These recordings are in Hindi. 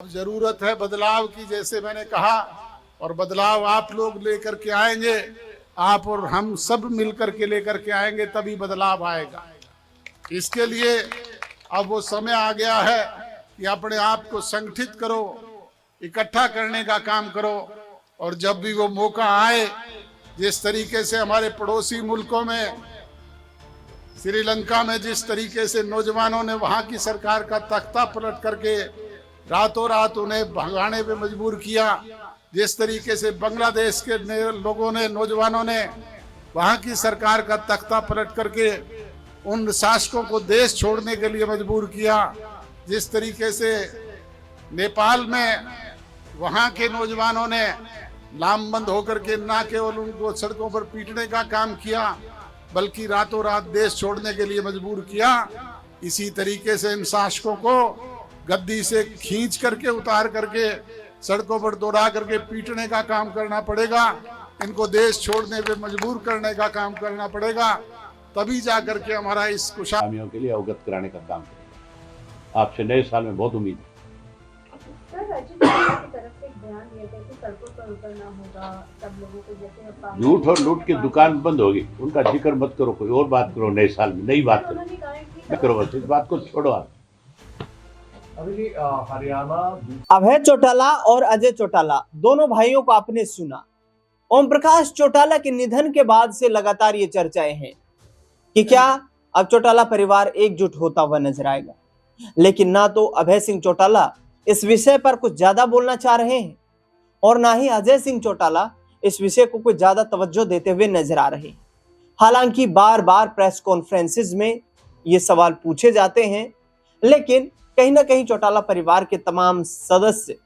अब जरूरत है बदलाव की, जैसे मैंने कहा, और बदलाव आप लोग लेकर के आएंगे, आप और हम सब मिलकर के लेकर के आएंगे, तभी बदलाव आएगा। इसके लिए अब वो समय आ गया है कि अपने आप को संगठित करो, इकट्ठा करने का काम करो, और जब भी वो मौका आए, जिस तरीके से हमारे पड़ोसी मुल्कों में, श्रीलंका में जिस तरीके से नौजवानों ने वहां की सरकार का तख्ता पलट करके रातों रात उन्हें भगाने पे मजबूर किया, जिस तरीके से बांग्लादेश के लोगों ने, नौजवानों ने वहां की सरकार का तख्ता पलट करके उन शासकों को देश छोड़ने के लिए मजबूर किया, जिस तरीके से नेपाल में वहां के नौजवानों ने लामबंद होकर के न केवल उनको सड़कों पर पीटने का काम किया, बल्कि रातों रात देश छोड़ने के लिए मजबूर किया। इसी तरीके से इन शासकों को गद्दी से खींच करके, उतार करके, सड़कों पर दौड़ा करके पीटने का काम करना पड़ेगा। इनको देश छोड़ने पे मजबूर करने का काम करना पड़ेगा, तभी जाकर के हमारा इस खामियों के लिए अवगत कराने का काम करेंगे। आपसे नए साल में बहुत उम्मीद है। झूठ और लूट की दुकान बंद होगी, उनका जिक्र मत करो, कोई और बात करो। नए साल में नई बात करो, बस इस बात को छोड़ो आप। हरियाणा अभय चौटाला और अजय चौटाला दोनों भाइयों को आपने सुना। ओम प्रकाश चौटाला के निधन के बाद से लगातार ये चर्चाएं हैं कि क्या अब चौटाला परिवार एकजुट होता हुआ नजर आएगा, लेकिन ना तो अभय सिंह चौटाला इस विषय पर कुछ ज्यादा बोलना चाह रहे हैं और ना ही अजय सिंह चौटाला इस विषय को कुछ ज्यादा तवज्जो देते हुए नजर आ रहे हैं। हालांकि बार बार प्रेस कॉन्फ्रेंसेस में ये सवाल पूछे जाते हैं, लेकिन कहीं ना कहीं चौटाला परिवार के तमाम सदस्य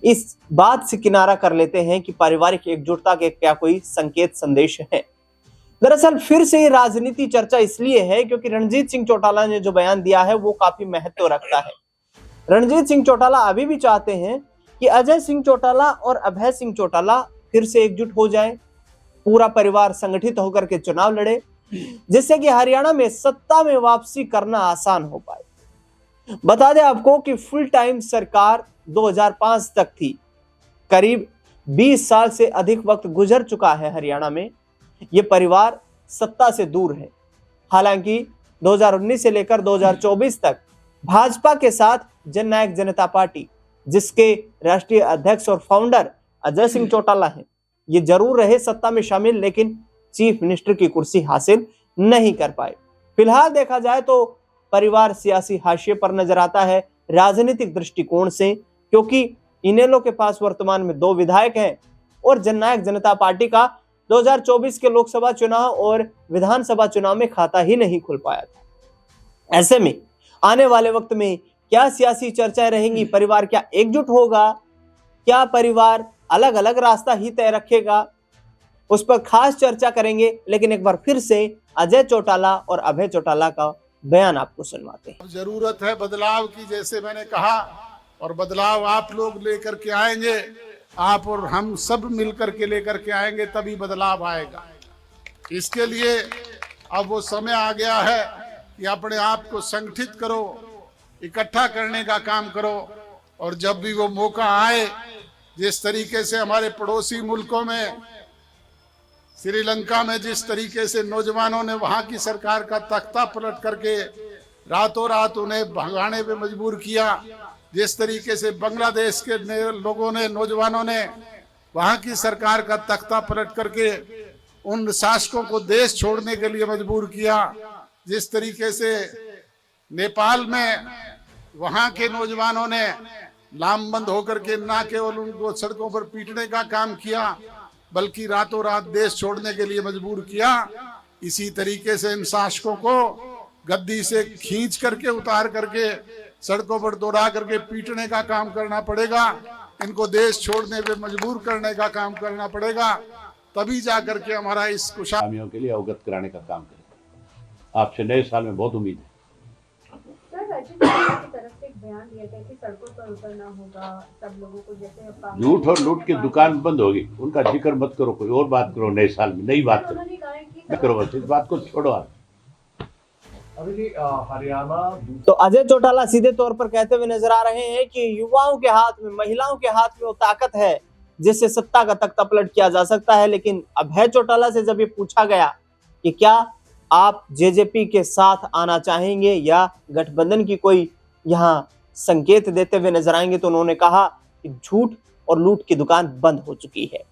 इस बात से किनारा कर लेते हैं कि पारिवारिक एकजुटता के क्या कोई संकेत संदेश है। दरअसल फिर से राजनीति चर्चा इसलिए है क्योंकि रणजीत सिंह चौटाला ने जो बयान दिया है वो काफी महत्व रखता है। रणजीत सिंह चौटाला अभी भी चाहते हैं कि अजय सिंह चौटाला और अभय सिंह चौटाला फिर से एकजुट हो जाएं, पूरा परिवार संगठित होकर के चुनाव लड़े, जिससे कि हरियाणा में सत्ता में वापसी करना आसान हो पाए। बता दें आपको कि फुल टाइम सरकार 2005 तक थी। करीब 20 साल से अधिक वक्त गुजर चुका है हरियाणा में, ये परिवार सत्ता से दूर है। हालांकि 2019 से लेकर 2024 तक भाजपा के साथ जननायक जनता पार्टी, जिसके राष्ट्रीय अध्यक्ष और फाउंडर अजय सिंह चौटाला हैं, ये जरूर रहे सत्ता में शामिल, लेकिन चीफ मिनिस्टर की कुर्सी हासिल नहीं कर पाए। फिलहाल देखा जाए तो परिवार सियासी हाशिए पर नजर आता है राजनीतिक दृष्टिकोण से, क्योंकि इनेलो के पास वर्तमान में 2 विधायक हैं और जननायक जनता पार्टी का 2024 के लोकसभा चुनाव और विधानसभा चुनाव में खाता ही नहीं खुल पाया था। ऐसे में आने वाले वक्त में क्या सियासी चर्चाएं रहेंगी, परिवार क्या एकजुट होगा, क्या परिवार अलग अलग रास्ता ही तय रखेगा, उस पर खास चर्चा करेंगे। लेकिन एक बार फिर से अजय चौटाला और अभय चौटाला का बयान आपको सुनवाते हैं। जरूरत है बदलाव की, जैसे मैंने कहा, और बदलाव आप लोग लेकर के आएंगे, आप और हम सब मिलकर के लेकर के आएंगे, तभी बदलाव आएगा। इसके लिए अब वो समय आ गया है कि अपने आप को संगठित करो, इकट्ठा करने का काम करो, और जब भी वो मौका आए, जिस तरीके से हमारे पड़ोसी मुल्कों में, श्रीलंका में जिस तरीके से नौजवानों ने वहां की सरकार का तख्ता पलट करके रातों रात उन्हें भगाने पे मजबूर किया, जिस तरीके से बांग्लादेश के लोगों ने, नौजवानों ने वहां की सरकार का तख्ता पलट करके उन शासकों को देश छोड़ने के लिए मजबूर किया, जिस तरीके से नेपाल में वहां के नौजवानों ने लामबंद होकर के न केवल उनको सड़कों पर पीटने का काम किया, बल्कि रातों रात देश छोड़ने के लिए मजबूर किया। इसी तरीके से इन शासकों को गद्दी से खींच करके, उतार करके, सड़कों पर दौड़ा करके पीटने का काम करना पड़ेगा। इनको देश छोड़ने पे मजबूर करने का काम करना पड़ेगा, तभी जाकर के हमारा इस खामियों के लिए अवगत कराने का काम करेंगे। आपसे नए साल में बहुत उम्मीद है। झूठ और लूट की दुकान बंद होगी, उनका जिक्र मत करो, कोई और बात करो। नए साल में नई बात करो, बस इस बात को छोड़ो आप। अभी जी हरियाणा तो अजय चौटाला सीधे तौर पर कहते हुए नजर आ रहे हैं कि युवाओं के हाथ में, महिलाओं के हाथ में वो ताकत है जिससे सत्ता का तख्ता पलट किया जा सकता है। लेकिन अभय चौटाला से जब ये पूछा गया कि क्या आप जेजेपी के साथ आना चाहेंगे या गठबंधन की कोई यहाँ संकेत देते हुए नजर आएंगे, तो उन्होंने कहा कि झूठ और लूट की दुकान बंद हो चुकी है।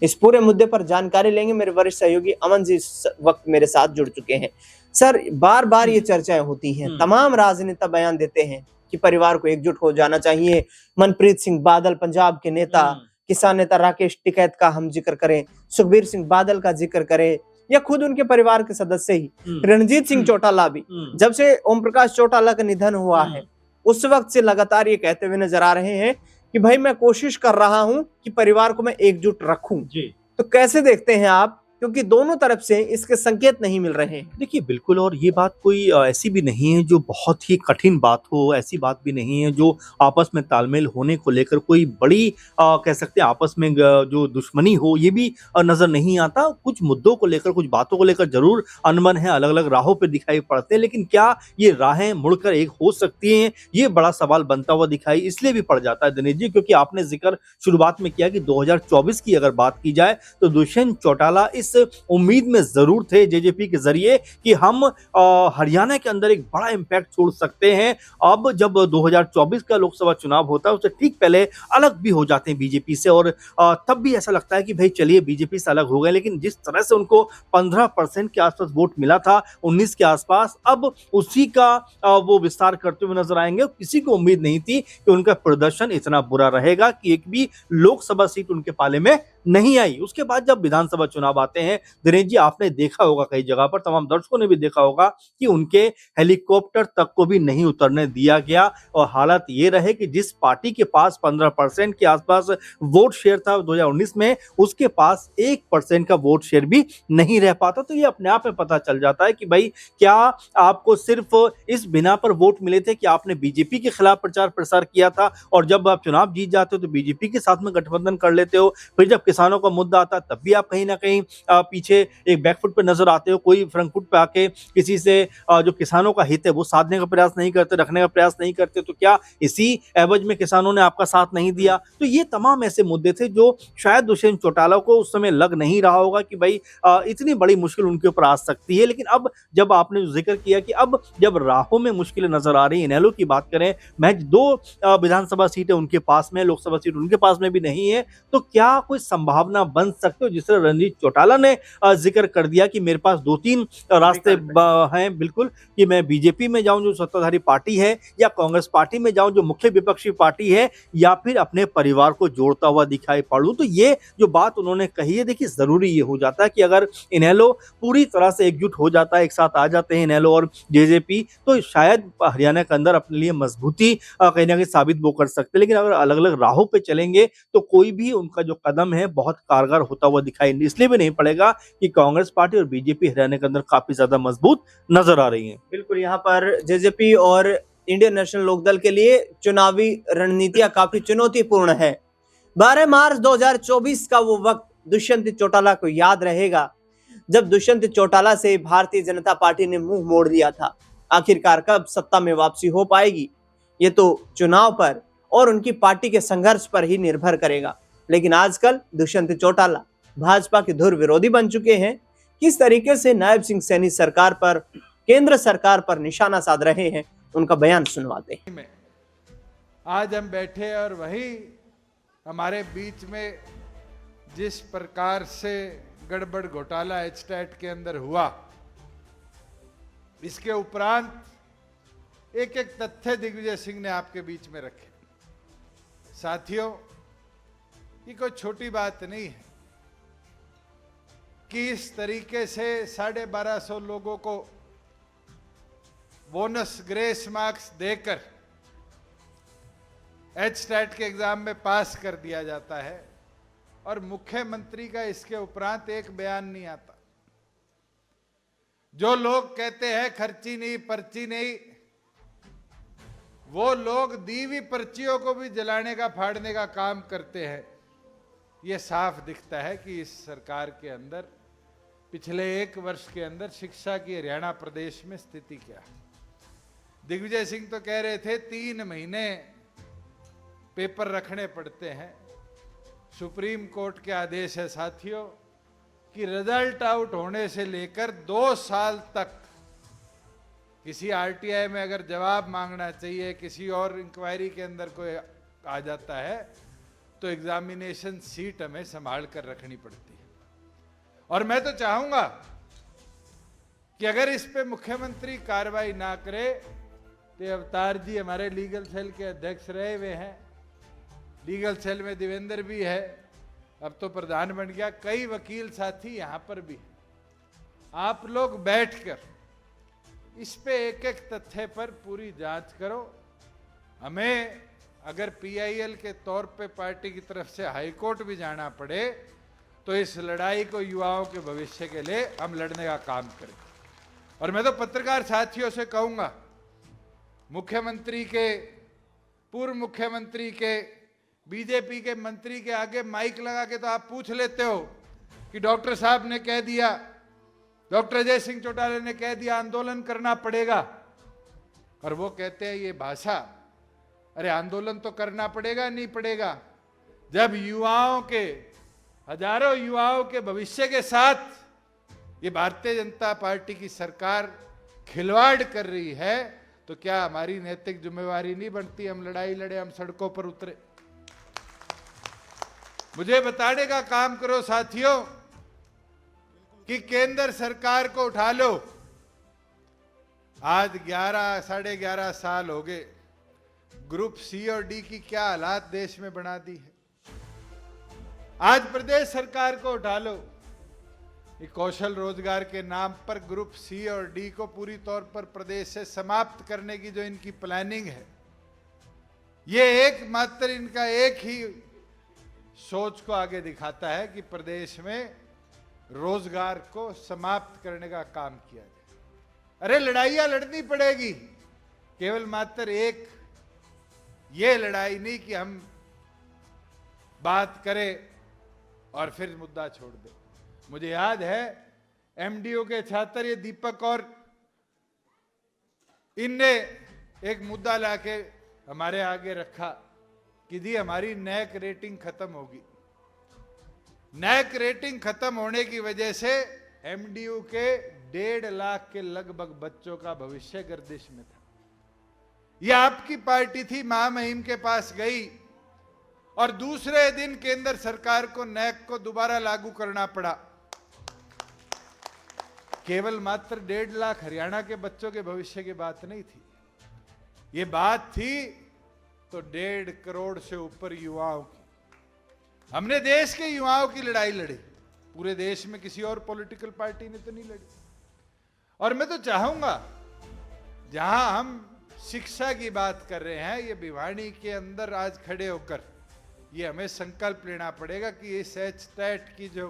इस पूरे मुद्दे पर जानकारी लेंगे, मेरे वरिष्ठ सहयोगी अमन जी इस वक्त मेरे साथ जुड़ चुके हैं। सर, बार बार ये चर्चाएं होती हैं, तमाम राजनेता बयान देते हैं कि परिवार को एकजुट हो जाना चाहिए। मनप्रीत सिंह बादल पंजाब के नेता, किसान नेता राकेश टिकैत का हम जिक्र करें, सुखबीर सिंह बादल का जिक्र करें, या खुद उनके परिवार के सदस्य ही रणजीत सिंह चौटाला भी, जब से ओम प्रकाश चौटाला का निधन हुआ है उस वक्त से लगातार ये कहते हुए नजर आ रहे हैं कि भाई मैं कोशिश कर रहा हूं कि परिवार को मैं एकजुट रखूं। तो कैसे देखते हैं आप, क्योंकि दोनों तरफ से इसके संकेत नहीं मिल रहे हैं। देखिए बिल्कुल, और ये बात कोई ऐसी भी नहीं है जो बहुत ही कठिन बात हो, ऐसी बात भी नहीं है जो आपस में तालमेल होने को लेकर कोई बड़ी कह सकते हैं आपस में जो दुश्मनी हो, ये भी नजर नहीं आता। कुछ मुद्दों को लेकर, कुछ बातों को लेकर जरूर अनबन है, अलग अलग राहों पर दिखाई पड़ते हैं, लेकिन क्या ये राहें मुड़कर एक हो सकती हैं, ये बड़ा सवाल बनता हुआ दिखाई इसलिए भी पड़ जाता है दिनेश जी, क्योंकि आपने जिक्र शुरुआत में किया कि 2024 की अगर बात की जाए तो दुष्यंत चौटाला इस उम्मीद में जरूर थे जेजेपी के जरिए कि हम हरियाणा के अंदर एक बड़ा इंपैक्ट छोड़ सकते हैं। अब जब 2024 का लोकसभा चुनाव होता है उससे ठीक पहले अलग भी हो जाते हैं बीजेपी से, और तब भी ऐसा लगता है कि भाई चलिए बीजेपी से अलग हो गए, लेकिन जिस तरह से उनको 15% के आसपास वोट मिला था 19 के आसपास, अब उसी का वो विस्तार करते हुए नजर आएंगे। किसी को उम्मीद नहीं थी कि उनका प्रदर्शन इतना बुरा रहेगा कि एक भी लोकसभा सीट उनके पाले में नहीं आई। उसके बाद जब विधानसभा चुनाव आते हैं दिनेश जी, आपने देखा होगा कई जगह पर, तमाम दर्शकों ने भी देखा होगा कि उनके हेलीकॉप्टर तक को भी नहीं उतरने दिया गया, और हालात ये रहे कि जिस पार्टी के पास 15% के आसपास वोट शेयर था 2019 में, उसके पास 1% का वोट शेयर भी नहीं रह पाता। तो ये अपने आप में पता चल जाता है कि भाई क्या आपको सिर्फ इस बिना पर वोट मिले थे कि आपने बीजेपी के खिलाफ प्रचार प्रसार किया था, और जब आप चुनाव जीत जाते हो तो बीजेपी के साथ में गठबंधन कर लेते हो, फिर जब किसानों का मुद्दा आता है तब भी आप कहीं ना कहीं पीछे एक बैकफुट पे नजर आते हो, कोई फ्रंट फुट पे आके किसी से जो किसानों का हित है वो साधने का प्रयास नहीं करते, रखने का प्रयास नहीं करते। तो क्या इसी एवज में किसानों ने आपका साथ नहीं दिया? तो ये तमाम ऐसे मुद्दे थे जो शायद दुष्यंत चौटाला को उस समय लग नहीं रहा होगा कि भाई इतनी बड़ी मुश्किल उनके ऊपर आ सकती है। लेकिन अब जब आपने जिक्र किया कि अब जब राहों में मुश्किलें नजर आ रही है, इनेलो की बात करें, महज 2 विधानसभा सीटें उनके पास में, लोकसभा सीट उनके पास में भी नहीं है, तो क्या कोई संभावना बन सकती हो? जिस तरह रणजीत चौटाला ने जिक्र कर दिया कि मेरे पास 2-3 रास्ते हैं बिल्कुल, कि मैं बीजेपी में जाऊं जो सत्ताधारी पार्टी है, या कांग्रेस पार्टी में जाऊं जो मुख्य विपक्षी पार्टी है, या फिर अपने परिवार को जोड़ता हुआ दिखाई पड़ूं। तो ये जो बात उन्होंने कही है, देखिए जरूरी ये हो जाता है कि अगर इनेलो पूरी तरह से एकजुट हो जाता है, एक साथ आ जाते हैं इनेलो और जेजेपी, तो शायद हरियाणा के अंदर अपने लिए मजबूती कहीं ना कहीं साबित वो कर सकते हैं। लेकिन अगर अलग अलग राहों पर चलेंगे तो कोई भी उनका जो कदम है बहुत कारगर होता हुआ दिखाई इसलिए भी नहीं पड़ेगा कि कांग्रेस पार्टी और बीजेपी हरियाणा के अंदर काफी ज्यादा मजबूत नजर आ रही है। बिल्कुल, यहाँ पर जेजेपी और इंडियन नेशनल लोकदल के लिए चुनावी रणनीतियां काफी चुनौतीपूर्ण है। 12 मार्च 2024 का वो वक्त दुष्यंत चौटाला को याद रहेगा जब दुष्यंत चौटाला से भारतीय जनता पार्टी ने मुंह मोड़ दिया था। आखिरकार कब सत्ता में वापसी हो पाएगी, ये तो चुनाव पर और उनकी पार्टी के संघर्ष पर ही निर्भर करेगा। लेकिन आजकल दुष्यंत चौटाला भाजपा के धुर विरोधी बन चुके हैं। किस तरीके से नायब सिंह सैनी सरकार पर, केंद्र सरकार पर निशाना साध रहे हैं, उनका बयान सुनवाते हैं। आज हम बैठे और वही हमारे बीच में जिस प्रकार से गड़बड़ घोटाला एचटेट के अंदर हुआ, इसके उपरांत एक एक तथ्य दिग्विजय सिंह ने आपके बीच में रखे। साथियों, ये कोई छोटी बात नहीं है कि इस तरीके से 1250 लोगों को बोनस ग्रेस मार्क्स देकर एचटेट के एग्जाम में पास कर दिया जाता है, और मुख्यमंत्री का इसके उपरांत एक बयान नहीं आता। जो लोग कहते हैं खर्ची नहीं पर्ची नहीं, वो लोग दी हुई पर्चियों को भी जलाने का फाड़ने का काम करते हैं। ये साफ दिखता है कि इस सरकार के अंदर पिछले 1 वर्ष के अंदर शिक्षा की हरियाणा प्रदेश में स्थिति क्या है। दिग्विजय सिंह तो कह रहे थे 3 महीने पेपर रखने पड़ते हैं। सुप्रीम कोर्ट के आदेश है साथियों कि रिजल्ट आउट होने से लेकर 2 साल तक किसी आरटीआई में अगर जवाब मांगना चाहिए, किसी और इंक्वायरी के अंदर कोई आ जाता है, तो एग्जामिनेशन सीट हमें संभाल कर रखनी पड़ती है। और मैं तो चाहूंगा कि अगर इस पे मुख्यमंत्री कार्रवाई ना करे, तो अवतार जी हमारे लीगल सेल के अध्यक्ष रहे हुए हैं, लीगल सेल में देवेंद्र भी है, अब तो प्रधान बन गया, कई वकील साथी यहां पर भी। आप लोग बैठकर इस पे एक एक तथ्य पर पूरी जांच करो। हमें अगर पीआईएल के तौर पे पार्टी की तरफ से हाईकोर्ट भी जाना पड़े, तो इस लड़ाई को युवाओं के भविष्य के लिए हम लड़ने का काम करें। और मैं तो पत्रकार साथियों से कहूंगा, मुख्यमंत्री के, पूर्व मुख्यमंत्री के, बीजेपी के मंत्री के आगे माइक लगा के तो आप पूछ लेते हो कि डॉक्टर साहब ने कह दिया, डॉक्टर अजय सिंह चौटाला ने कह दिया आंदोलन करना पड़ेगा, और वो कहते हैं ये भाषा। अरे आंदोलन तो करना पड़ेगा, नहीं पड़ेगा? जब युवाओं के, हजारों युवाओं के भविष्य के साथ ये भारतीय जनता पार्टी की सरकार खिलवाड़ कर रही है, तो क्या हमारी नैतिक जिम्मेवारी नहीं बनती हम लड़ाई लड़े, हम सड़कों पर उतरे? मुझे बताने का काम करो साथियों कि केंद्र सरकार को उठा लो। आज 11-11.5 साल हो गए, ग्रुप सी और डी की क्या हालात देश में बना दी है। आज प्रदेश सरकार को उठा लो। ये कौशल रोजगार के नाम पर ग्रुप सी और डी को पूरी तौर पर प्रदेश से समाप्त करने की जो इनकी प्लानिंग है, ये एकमात्र इनका एक ही सोच को आगे दिखाता है कि प्रदेश में रोजगार को समाप्त करने का काम किया जाए। अरे लड़ाइयां लड़नी पड़ेगी, केवल मात्र एक ये लड़ाई नहीं कि हम बात करें और फिर मुद्दा छोड़ दें। मुझे याद है एमडीओ के छात्र ये दीपक और इनने एक मुद्दा लाके हमारे आगे रखा कि जी हमारी नैक रेटिंग खत्म होगी। नैक रेटिंग खत्म होने की वजह से एमडीयू के 1.5 लाख के लगभग बच्चों का भविष्य गर्दिश में था। यह आपकी पार्टी थी, महामहिम के पास गई और दूसरे दिन केंद्र सरकार को नैक को दोबारा लागू करना पड़ा। केवल मात्र 1.5 लाख हरियाणा के बच्चों के भविष्य की बात नहीं थी, ये बात थी तो 1.5 करोड़ से ऊपर युवाओं की। हमने देश के युवाओं की लड़ाई लड़ी, पूरे देश में किसी और पॉलिटिकल पार्टी ने तो नहीं लड़ी। और मैं तो चाहूंगा जहां हम शिक्षा की बात कर रहे हैं, ये भिवानी के अंदर आज खड़े होकर ये हमें संकल्प लेना पड़ेगा कि इस एचटेट की जो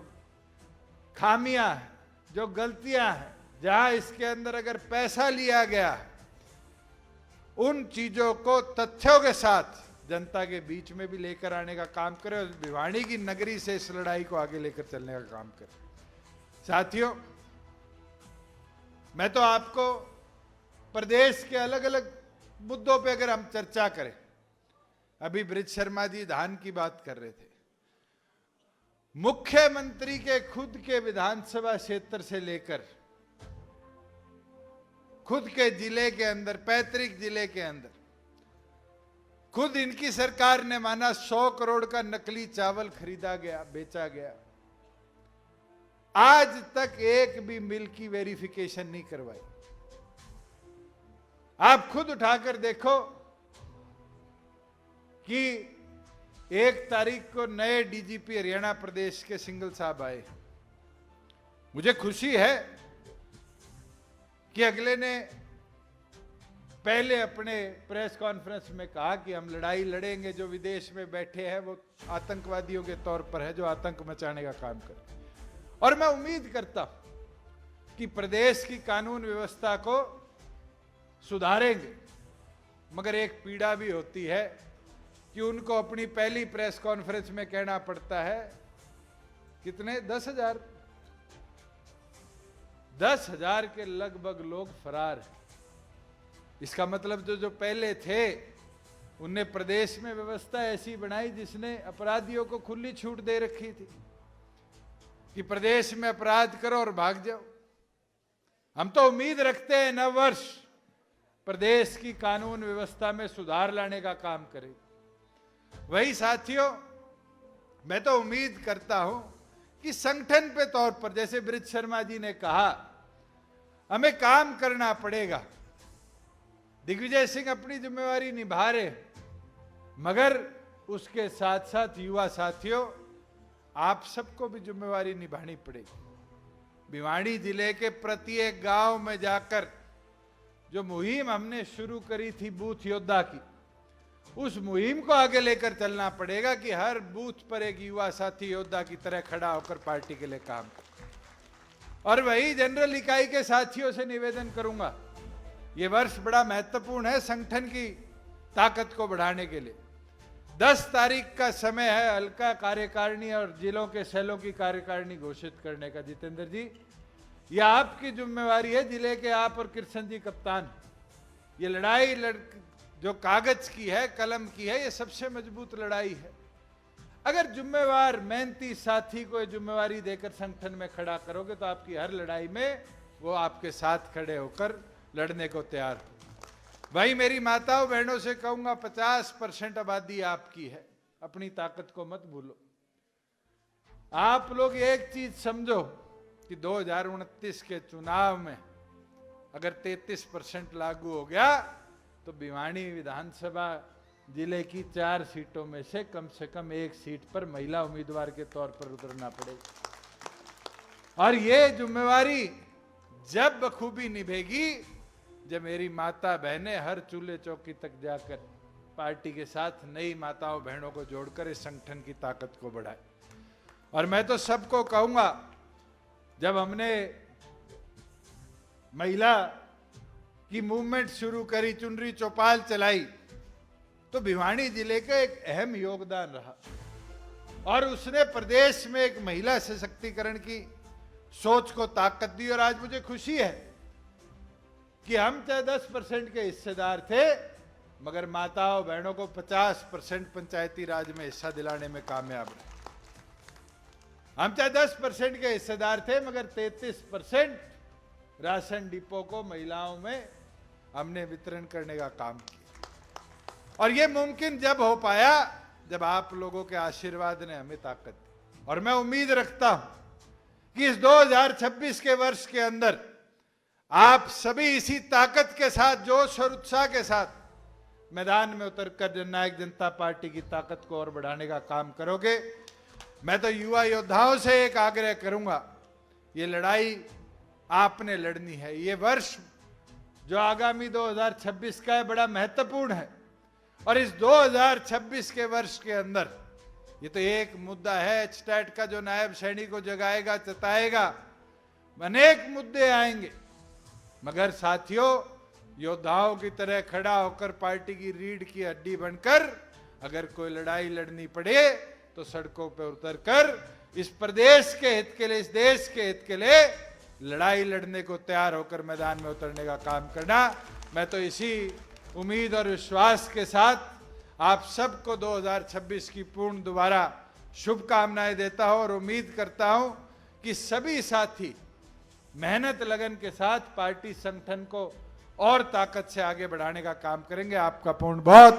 खामियां हैं, जो गलतियां हैं, जहां इसके अंदर अगर पैसा लिया गया है, उन चीजों को तथ्यों के साथ जनता के बीच में भी लेकर आने का काम करें और भिवानी की नगरी से इस लड़ाई को आगे लेकर चलने का काम करें। साथियों, मैं तो आपको प्रदेश के अलग अलग मुद्दों पे अगर हम चर्चा करें, अभी ब्रिज शर्मा जी धान की बात कर रहे थे, मुख्यमंत्री के खुद के विधानसभा क्षेत्र से लेकर खुद के जिले के अंदर, पैतृक जिले के अंदर, खुद इनकी सरकार ने माना 100 करोड़ का नकली चावल खरीदा गया, बेचा गया। आज तक एक भी मिल की वेरिफिकेशन नहीं करवाई। आप खुद उठाकर देखो कि 1 तारीख को नए डीजीपी हरियाणा प्रदेश के सिंघल साहब आए। मुझे खुशी है कि अगले ने पहले अपने प्रेस कॉन्फ्रेंस में कहा कि हम लड़ाई लड़ेंगे, जो विदेश में बैठे हैं वो आतंकवादियों के तौर पर है, जो आतंक मचाने का काम कर। और मैं उम्मीद करता हूं कि प्रदेश की कानून व्यवस्था को सुधारेंगे, मगर एक पीड़ा भी होती है कि उनको अपनी पहली प्रेस कॉन्फ्रेंस में कहना पड़ता है, कितने 10,000 10,000 के लगभग लोग फरार हैं। इसका मतलब जो पहले थे उनने प्रदेश में व्यवस्था ऐसी बनाई जिसने अपराधियों को खुली छूट दे रखी थी कि प्रदेश में अपराध करो और भाग जाओ। हम तो उम्मीद रखते हैं नव वर्ष प्रदेश की कानून व्यवस्था में सुधार लाने का काम करे। वही साथियों, मैं तो उम्मीद करता हूं कि संगठन पे तौर पर, जैसे ब्रिज शर्मा जी ने कहा, हमें काम करना पड़ेगा। दिग्विजय सिंह अपनी जिम्मेवारी निभा रहे, मगर उसके साथ साथ युवा साथियों, आप सबको भी जिम्मेवारी निभानी पड़ेगी। भिवाड़ी जिले के प्रत्येक गांव में जाकर जो मुहिम हमने शुरू करी थी बूथ योद्धा की, उस मुहिम को आगे लेकर चलना पड़ेगा कि हर बूथ पर एक युवा साथी योद्धा की तरह खड़ा होकर पार्टी के लिए काम करे। और वही जनरल इकाई के साथियों से निवेदन करूंगा, ये वर्ष बड़ा महत्वपूर्ण है संगठन की ताकत को बढ़ाने के लिए। 10 तारीख का समय है हल्का कार्यकारिणी और जिलों के सेलों की कार्यकारिणी घोषित करने का। जितेंद्र जी, यह आपकी जिम्मेवारी है, जिले के आप और कृष्ण जी कप्तान। ये लड़ाई जो कागज की है, कलम की है, ये सबसे मजबूत लड़ाई है। अगर जिम्मेवार मेहनती साथी को जिम्मेवारी देकर संगठन में खड़ा करोगे तो आपकी हर लड़ाई में वो आपके साथ खड़े होकर लड़ने को तैयार हो। भाई, मेरी माताओं बहनों से कहूंगा, 50% आबादी आपकी है, अपनी ताकत को मत भूलो। आप लोग एक चीज समझो कि 2029 के चुनाव में अगर 33% लागू हो गया तो भिवाड़ी विधानसभा जिले की 4 सीटों में से कम 1 सीट पर महिला उम्मीदवार के तौर पर उतरना पड़ेगा। और ये जिम्मेवारी जब बखूबी निभेगी जब मेरी माता बहनें हर चूल्हे चौकी तक जाकर पार्टी के साथ नई माताओं बहनों को जोड़कर इस संगठन की ताकत को बढ़ाए। और मैं तो सबको कहूंगा, जब हमने महिला की मूवमेंट शुरू करी, चुनरी चौपाल चलाई, तो भिवाड़ी जिले का एक अहम योगदान रहा और उसने प्रदेश में एक महिला सशक्तिकरण की सोच को ताकत दी। और आज मुझे खुशी है कि हम चाहे 10% के हिस्सेदार थे, मगर माताओं बहनों को 50% पंचायती राज में हिस्सा दिलाने में कामयाब रहे। हम चाहे 10% के हिस्सेदार थे, मगर 33% राशन डिपो को महिलाओं में हमने वितरण करने का काम किया। और यह मुमकिन जब हो पाया जब आप लोगों के आशीर्वाद ने हमें ताकत दी। और मैं उम्मीद रखता हूं कि इस 2026 के वर्ष के अंदर आप सभी इसी ताकत के साथ, जोश और उत्साह के साथ मैदान में उतरकर जननायक जनता पार्टी की ताकत को और बढ़ाने का काम करोगे। मैं तो युवा योद्धाओं से एक आग्रह करूंगा, ये लड़ाई आपने लड़नी है। ये वर्ष जो आगामी 2026 का है बड़ा महत्वपूर्ण है और इस 2026 के वर्ष के अंदर ये तो एक मुद्दा है स्टैट का जो नायब सैनी को जगाएगा, चताएगा, अनेक मुद्दे आएंगे, मगर साथियों योद्धाओं की तरह खड़ा होकर पार्टी की रीढ़ की हड्डी बनकर अगर कोई लड़ाई लड़नी पड़े तो सड़कों पर उतरकर इस प्रदेश के हित के लिए, इस देश के हित के लिए लड़ाई लड़ने को तैयार होकर मैदान में उतरने का काम करना। मैं तो इसी उम्मीद और विश्वास के साथ आप सबको 2026 की पूर्ण दोबारा शुभकामनाएं देता हूं और उम्मीद करता हूं कि सभी साथी मेहनत लगन के साथ पार्टी संगठन को और ताकत से आगे बढ़ाने का काम करेंगे। आपका पूर्ण बहुत